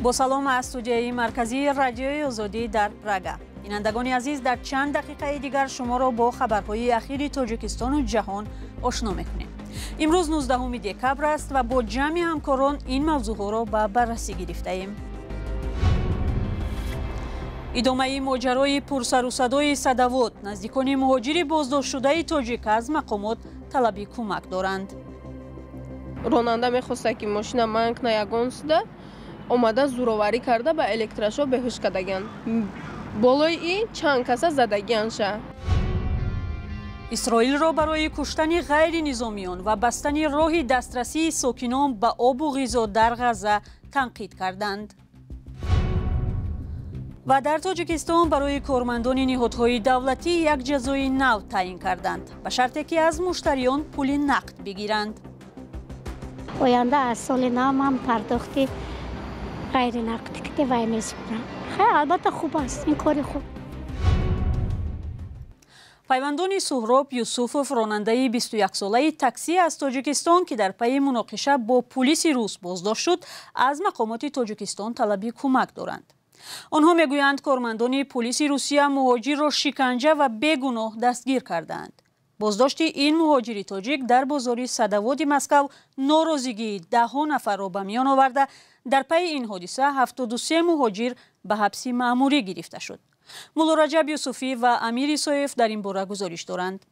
با سلام از استودیوی مرکزی رادیوی آزادی در پراگ. بینندگان عزیز، در چند دقیقه دیگر شما را با خبرهای اخیر تاجیکستان و جهان آشنا می‌کنیم. امروز 19 دکبر است و با جمع همکاران این موضوعها را به بررسی گرفته ایم. ادامه ماجرای پرسر و صدای صدوات، نزدیکان مهاجر بازداشت شده تاجیک از مقامات طلبی کمک دارند. راننده می‌خواسته که ماشین من کنه یگان سده اومده زوراوری کرده به الکترشو بهوش کردگان. بالای این چند کس زدگان شه. اسرائیل را برای کشتن غیر نظامیان و بستن راه دسترسی ساکنان به آب و غذا در غزه تنقید کردند. و در تاجیکستان برای کارمندان نهادهای دولتی یک جزای نو تعیین کردند به شرطی که از مشتریان پول نقد بگیرند. آینده از سال نو هم پرداختی غیر نقدی که وای میسپرم. خیلی البته خوب است این کار خوب. پیوندان سهراب یوسفوف راننده 21 ساله تاکسی از تاجیکستان که در پی مناقشه با پلیس روس بازداشت شد از مقامات تاجیکستان طلبی کمک دارند. آنها میگویند کارمندان پلیس روسیه مهاجر را شکنجه و بیگناه دستگیر کردند. بازداشت این مهاجر تاجیک در بازار صدوات مسکو ناراضگی ده نفر را به میان آورده. در پی این حادثه 73 مهاجر به حبس مأموری گرفته شد. مولا رجب یوسفی و امیر ایسایف در این باره گزارش دارند.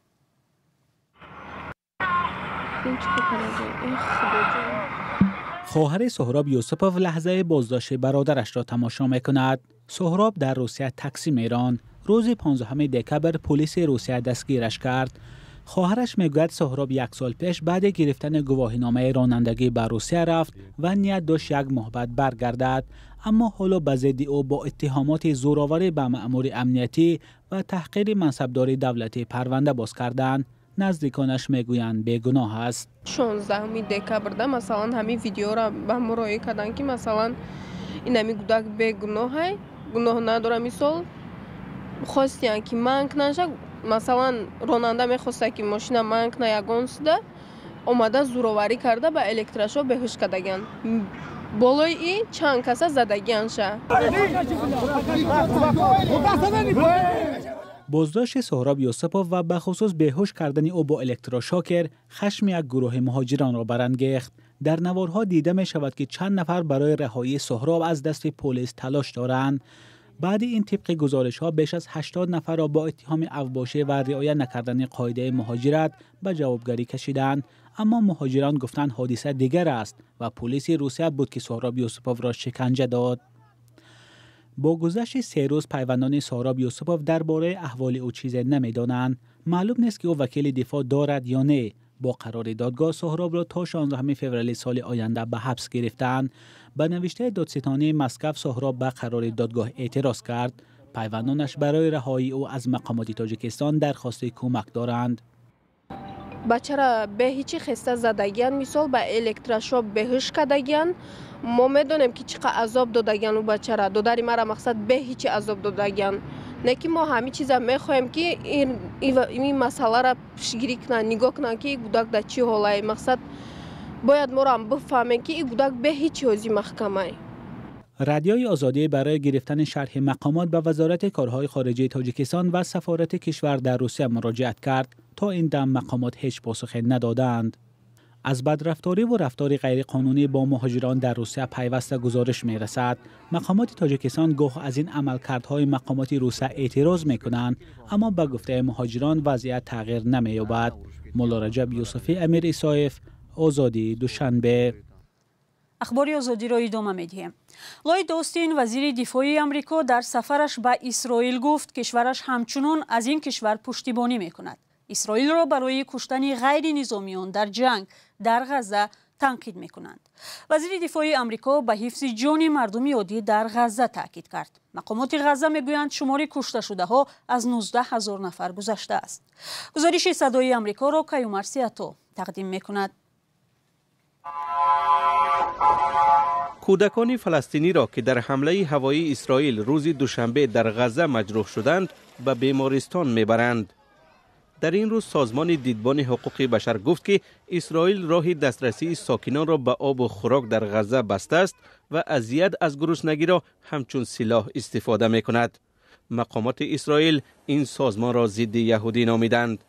خواهر سهراب یوسفوف لحظه بازداشت برادرش را تماشا می‌کند. سهراب در روسیه تاکسی میراند. روز 15 دکبر پلیس روسیه دستگیرش کرد. خواهرش میگوید سهراب 1 سال پیش بعد گرفتن گواهینامه رانندگی به روسیه رفت و نیت داشت 1 ماه بعد برگردد، اما حالا به ضد او با اتهامات زورآوری به مأمور امنیتی و تحقیر منصبدار دولتی پرونده باز کردند. نزدیکانش میگویند بیگناه است. 16 دکبر مثلا همین ویدیو را به مرایی کردن که مثلا این همی گودک بیگناه گناه نداره. مثال خواستیان که من کننشه مثلا راننده میخواسته که ماشین من کنه یگان سده اومده زوراوری کرده به الکترشو بهوش کردگان. بالای این چند کس زدگان شه. بازداشت سهراب یوسفوف و به خصوص بیهوش کردن او با الکتروشاکر خشم یک گروه مهاجران را برانگیخت. در نوارها دیده می شود که چند نفر برای رهایی سهراب از دست پلیس تلاش دارند. بعد این طبق گزارش ها بیش از 80 نفر را با اتهام اوباشه و رعایت نکردن قاعده مهاجرت به جوابگری کشیدند، اما مهاجران گفتند حادثه دیگر است و پلیس روسیه بود که سهراب یوسفوف را شکنجه داد. با گذشت 3 روز پیوندان سهراب یوسفوف درباره احوال او چیزی نمیدانند. معلوم نیست که او وکیل دفاع دارد یا نه. با قرار دادگاه سهراب را تا 16 فوریه سال آینده به حبس گرفتند. به نوشته دادستانی مسکو سهراب به قرار دادگاه اعتراض کرد. پیوندانش برای رهایی او از مقامات تاجیکستان درخواست کمک دارند. بچه را به هیچی خسته زدگان، مثال به الکترشوک بهش کردگان. ما میدونیم که چقدر عذاب دادگان و بچه را داداری مرا مقصد به هیچی عذاب دادگان. نه که ما همه چیزا میخوایم که این مسئله را پیشگیری کنن، نگاه کنن که این گودک در چی حالای. مقصد باید ما را هم بفهمیم که این گودک به هیچی از محکمه. رادیوی آزادی برای گرفتن شرح مقامات به وزارت کارهای خارجه تاجیکستان و سفارت کشور در روسیه مراجعت کرد. تا این دم مقامات هیچ پاسخی ندادند. از بدرفتاری و رفتار غیرقانونی با مهاجران در روسیه پیوسته گزارش می رسد. مقامات تاجیکستان گاه از این عملکردهای مقامات روسیه اعتراض می کنند، اما به گفته مهاجران وضعیت تغییر نمی یابد. مولا رجب یوسفی، امیر ایسایف، آزادی، دوشنبه. اخباری آزادی را ادامه می‌دهیم. لوید اوستین وزیر دفاع آمریکا در سفرش به اسرائیل گفت کشورش همچنان از این کشور پشتیبانی می‌کند. اسرائیل را برای کشتن غیر نظامیان در جنگ در غزه تنقید می‌کنند. وزیر دفاع آمریکا به حفظ جان مردم عادی در غزه تاکید کرد. مقامات غزه میگویند شمار کشته شده‌ها از 19,000 نفر گذشته است. گزارش صدای آمریکا را کیومرث سیاتو تقدیم می‌کند. کودکان فلسطینی را که در حمله هوایی اسرائیل روز دوشنبه در غزه مجروح شدند به بیمارستان میبرند. در این روز سازمان دیدبان حقوق بشر گفت که اسرائیل راه دسترسی ساکنان را به آب و خوراک در غزه بسته است و اذیت از گرسنگی را همچون سلاح استفاده می کند. مقامات اسرائیل این سازمان را ضد یهودی نامیدند.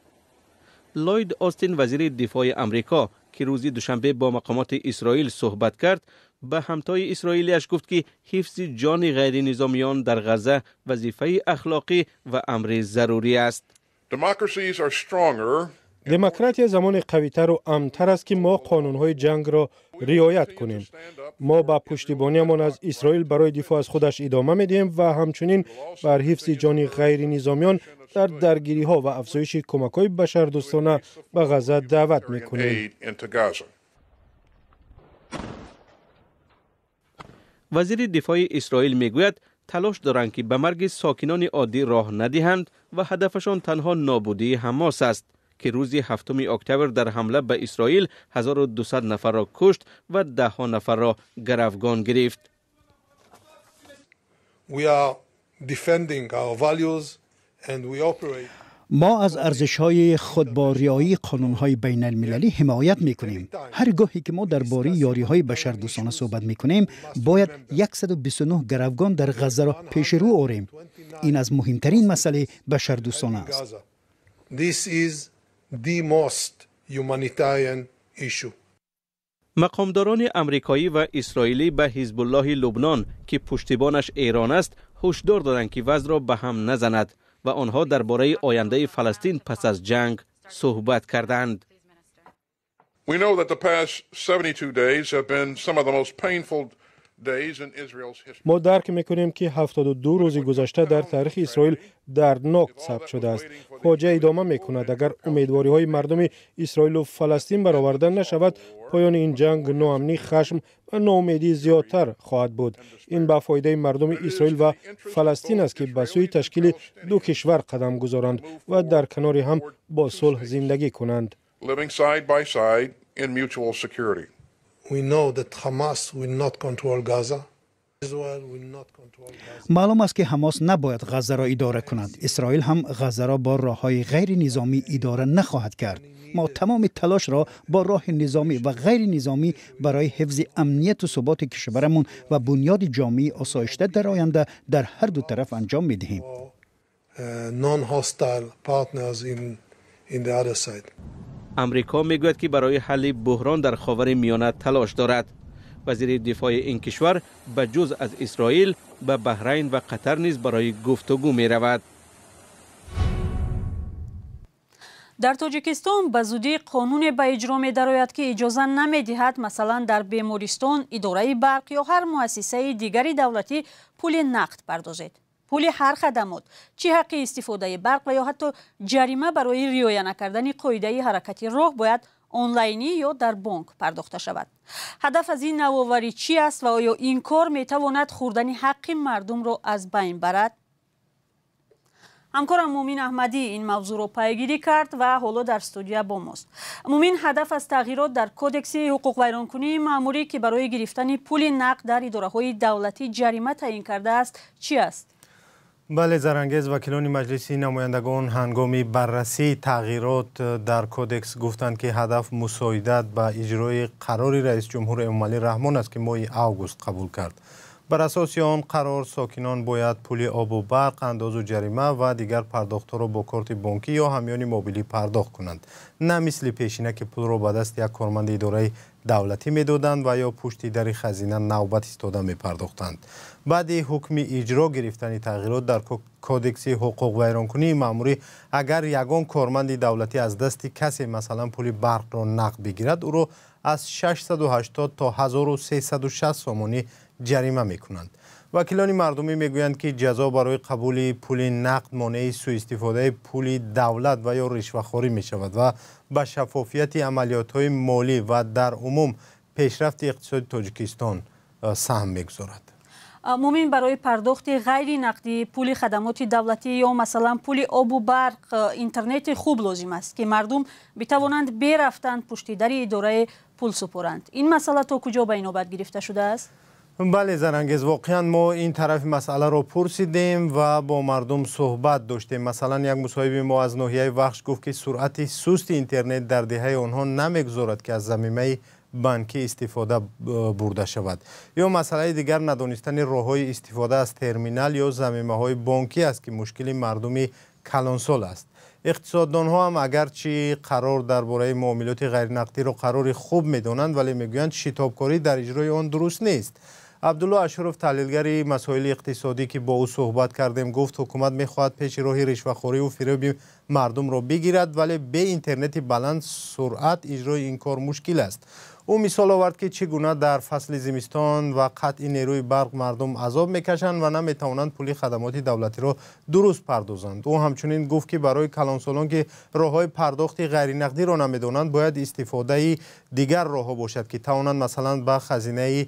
لوید آستین وزیر دفاع امریکا که روز دوشنبه با مقامات اسرائیل صحبت کرد به همتای اسرائیلیش گفت که حفظ جان غیر نظامیان در غزه وظیفه اخلاقی و امر ضروری است. دموکراسی زمان قوی‌تر و امن‌تر است که ما قانون‌های جنگ را رعایت کنیم. ما با پشتیبانیمان از اسرائیل برای دفاع از خودش ادامه می‌دهیم و همچنین بر حفظ جان غیر نظامیان در درگیری‌ها و افزایش کمک‌های بشردوستانه به غزه دعوت می‌کنیم. وزیر دفاع اسرائیل میگوید تلاش دارند که به مرگ ساکنان عادی راه ندهند و هدفشان تنها نابودی حماس است که روز 7 اکتبر در حمله به اسرائیل 1200 نفر را کشت و 10 نفر را گروگان گرفت. ما از ارزش‌های خود با رعایت قانون‌های بین المللی حمایت می‌کنیم. هر گاهی که ما درباره یاری‌های بشردوستانه صحبت می‌کنیم، باید 129 گروگان در غزه را پیش رو آوریم. این از مهمترین مسئله بشردوستانه است. مقامداران امریکایی و اسرائیلی به حزب الله لبنان که پشتیبانش ایران است، هشدار دادند که وضع را به هم نزند و آنها درباره آینده فلسطین پس از جنگ صحبت کردند. ما درک میکنیم که 72 روز گذشته در تاریخ اسرائیل دردناک ثبت شده است. فاجعه ادامه میکند. اگر امیدواری های مردم اسرائیل و فلسطین برآورده نشود، پایان این جنگ ناامنی، خشم و ناامیدی زیادتر خواهد بود. این به فایده مردم اسرائیل و فلسطین است که به سوی تشکیل دو کشور قدم گذارند و در کنار هم با صلح زندگی کنند. معلوم است که حماس نباید غزه را اداره کند. اسرائیل هم غزه را با راه‌های غیر نظامی اداره نخواهد کرد. ما تمام تلاش را با راه نظامی و غیر نظامی برای حفظ امنیت و ثبات کشورمون و بنیاد جامعه آسایشته در آینده در هر دو طرف انجام می‌دهیم. امریکا میگوید که برای حل بحران در خاور میانه تلاش دارد. وزیر دفاع این کشور به جز از اسرائیل به بحرین و قطر نیز برای گفتگو می رود. در تاجیکستان به زودی قانون به اجرا می درآید که اجازه نمی دهد مثلا در بیمارستان، اداره برق یا هر مؤسسه دیگری دولتی پول نقد پردازید. پول هر خدمات، چه حق استفاده برق و یا حتی جریمه برای رعایت نکردن قاعده حرکت راه باید آنلاینی یا در بانک پرداخته شود. هدف از این نوآوری چی است و آیا این کار می تواند خوردن حق مردم را از بین برد؟ همکارم مومین احمدی این موضوع را پیگیری کرد و حالا در استودیو با ماست. مومین، هدف از تغییرات در کدکس حقوق ویرانکنی مأموری که برای گرفتن پول نقد در اداره‌های دولتی جریمه تعیین کرده است چی است؟ بله زرانگیز، وکیلان مجلسی نمایندگان هنگامی بررسی تغییرات در کدکس گفتند که هدف مساعدت به اجرای قرار رئیس جمهور امامعلی رحمان است که ماه اوگوست قبول کرد. بر اساس آن قرار ساکنان باید پول آب و برق، انداز و جریمه و دیگر پرداخت‌ها را با کارت بانکی یا همیان موبیلی پرداخت کنند، نه مثل پیشینه که پول را به دست یک کارمند اداره دولتی میدادند و یا پشت در خزینه نوبت ایستاده میپرداختند. بعد حکم اجرا گرفتن تغییرات در کدکس حقوق ویرانکنی مأموری، اگر یگان کارمند دولتی از دست کسی مثلا پول برق را نقد بگیرد، او را از 680 تا 1360 سومانی جریمه میکنند. وکیلان مردمی میگویند که جزا برای قبول پول نقد مانع سوء استفاده پول دولت و یا رشوه‌خواری می شود و به شفافیت عملیات‌های مالی و در عموم پیشرفت اقتصاد تاجیکستان سهم میگذارد. مومین، برای پرداخت غیر نقدی پول خدمات دولتی یا مثلا پول آب و برق، اینترنت خوب لازم است که مردم بتوانند برفتند پشت در اداره پول سپارند. این مسئله تا کجا به نوبت گرفته شده است؟ بله زرنگیز، واقعا ما این طرف مسئله رو پرسیدیم و با مردم صحبت داشتیم. مثلا یک مصاحب ما از ناحیه وخش گفت که سرعت سست اینترنت در دهه آنها نمیگذارد که از ضمیمه بانکی استفاده برده شود. یا مسئله دیگر ندانستن راههای استفاده از ترمینال یا ضمیمه‌های بانکی است که مشکل مردمی کلانسال است. اقتصاددان ها هم اگرچه قرار درباره معاملات غیر نقدی را قرار خوب می‌دانند، ولی میگویند شتابکاری در اجرای آن درست نیست. عبدالله اشرف، تحلیلگر مسائل اقتصادی که با او صحبت کردیم، گفت حکومت میخواهد پیش راه رشوه‌خوری و فریب مردم را بگیرد، ولی به اینترنت بلند سرعت اجرای این کار مشکل است. او مثال آورد که چگونه در فصل زمستان و قطع نیروی برق مردم عذاب میکشند و نمیتوانند پول خدمات دولتی را درست پردازند. او همچنین گفت که برای کلانسالان که راههای پرداخت غیر نقدی را نمیدانند باید استفاده دیگر راهها باشد که توانند مثلا به خزینه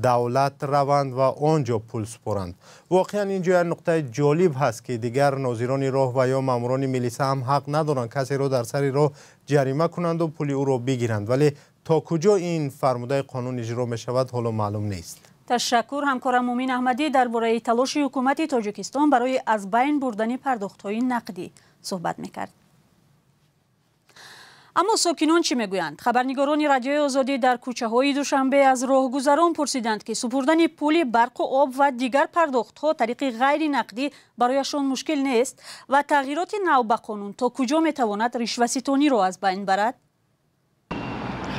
دولت روند و آنجا پول سپارند. واقعا اینجا نقطه جالب هست که دیگر ناظران راه و یا ماموران ملیسا هم حق ندارند کسی را در سر راه جریمه کنند و پول او را بگیرند، ولی تا کجا این فرموده قانون اجرا می شود حالا معلوم نیست. تشکر. همکارم مومین احمدی درباره تلاش حکومت تاجیکستان برای از بین بردن پرداخت‌های نقدی صحبت می‌کرد. اما ساکنان چی میگویند؟ خبرنگاران رادیوی آزادی در کوچه‌های دوشنبه از راهگذران پرسیدند که سپردن پول برق و آب و دیگر پرداخت‌ها طریق غیر نقدی برایشان مشکل نیست و تغییرات نو به قانون تا کجا میتواند رشوه‌ستانی را از بین برد؟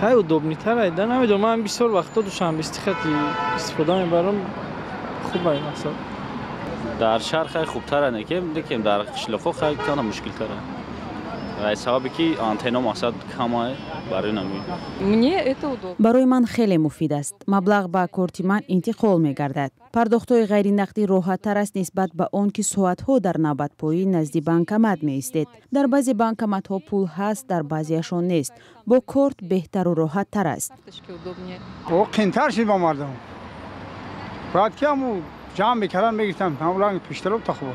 خیلی удобнитар айда намедонам. من بسیار وقتا دوشنبه خیلی استفاده میبرم. خوبه مثلا در شهر خیلی خوبتره لیکن در قشلاق‌ها خیلی کم مشکل تره. و حسابی که آنتنا مقصد کمه برای نمیاد. برای من خیلی مفید است. مبلغ با کارت من انتقال می‌گردد. پرداخت‌های غیر نقدی راحت‌تر است نسبت به آن که ساعت‌ها در نوبت پایی نزد بانکمات می‌ایستید. در بعضی بانکمات‌ها پول هست، در بعضیشان نیست. با کارت بهتر و راحت‌تر است. او قیمت‌تر شد با مردم. باید که همو جمع می‌کردن می‌گفتن مبلغ پیشتر تا خوب.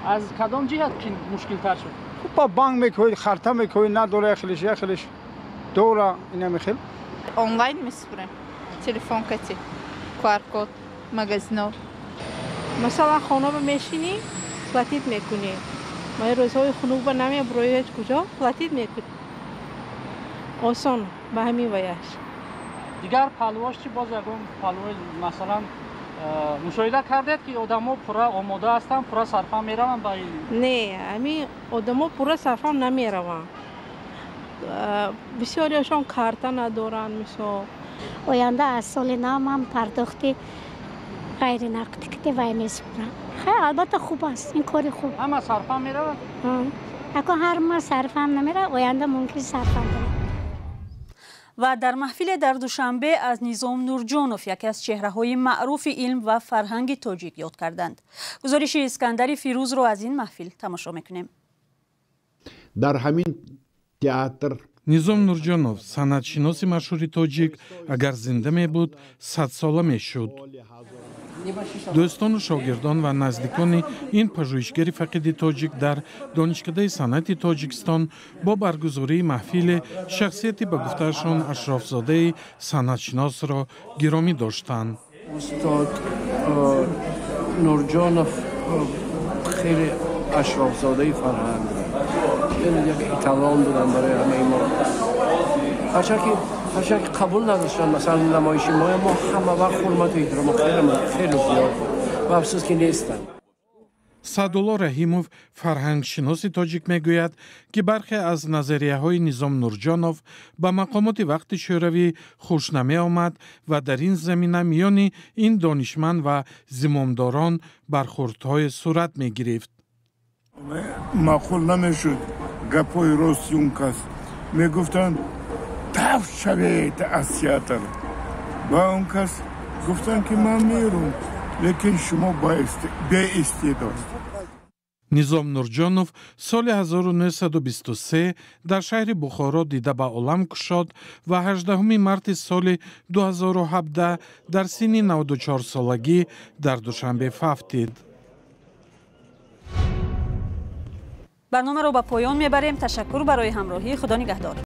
از کدام جهت مشکل‌تر شد؟ با بانک میکنید، خرطه میکنید، نه دوره خیلیش دوره اینا میخیل. آنلاین میسپریم، تلفن کتی، QR کد، مگزینا. مثلا خانه به میشینی، پلاتیت میکنی. ما روزهای خنوق به نمی بروی هیچ کجا پلاتیت میکنی. آسان به همین ویش. دیگر پلواش چی باز اگرم پلوای مثلا مشاهده کردید که آدم‌ها پورا آماده هستن، پورا صرفا میرون با نه، همین آدم‌ها پورا صرفا نمیرون. بسیاریشان کارت ندارن. مثلا آینده از سال نو هم پرداختی غیر نقدی که وای میسپرن. خیلی البته خوب است، این کاری خوب. اما صرفا میرون؟ اگه هر ما صرفا نمیره، آینده ممکن صرفا بره. و در محفل در دوشنبه از نظام نورجانوف یکی از چهره‌های معروف علم و فرهنگ تاجیک یاد کردند. گزارش اسکندر فیروز را از این محفل تماشا میکنیم. در همین تئاتر نظام نورجانوف صنعتشناس مشهور تاجیک اگر زنده می بود 100 ساله می شد. دوستان و شاگردان و نزدیکان این پژوهشگر فقید تاجیک در دانشکده صنعت تاجیکستان با برگزاری محفل شخصیتی به گفتهشان اشرافزاده صنعتشناس را گرامی داشتند. استاد نورجانوف خیلی اشرافزاده فرهنگ، یعنی یک ایتالان بودن برای همه ما. هرچند که قبول نداشتن مثلا نمایش ما همه وقت حرمت و احترام خیلی زیاد و افسوس که نیستن. سعدالله رحیموف فرهنگشناس تاجیک میگوید که برخی از نظریه‌های نظام نورجانوف به مقامات وقت شوروی خوش نمی آمد و در این زمینه میان این دانشمند و زمامداران برخوردهای صورت می گرفت. معقول نمیشد گپای راست اون کس میگفتن تف شوید از تئاتر. با اون کس گفتن که من میرم لیکن شما به استعداد. نظام نورجانوف سال 1923 در شهر بخارا دیده به عالم کشاد و 18 مارت سال 2017 در سن 94 سالگی در دوشنبه فوتید. برنامه را به پایان میبریم. تشکر برای همراهی. خدا نگهدار.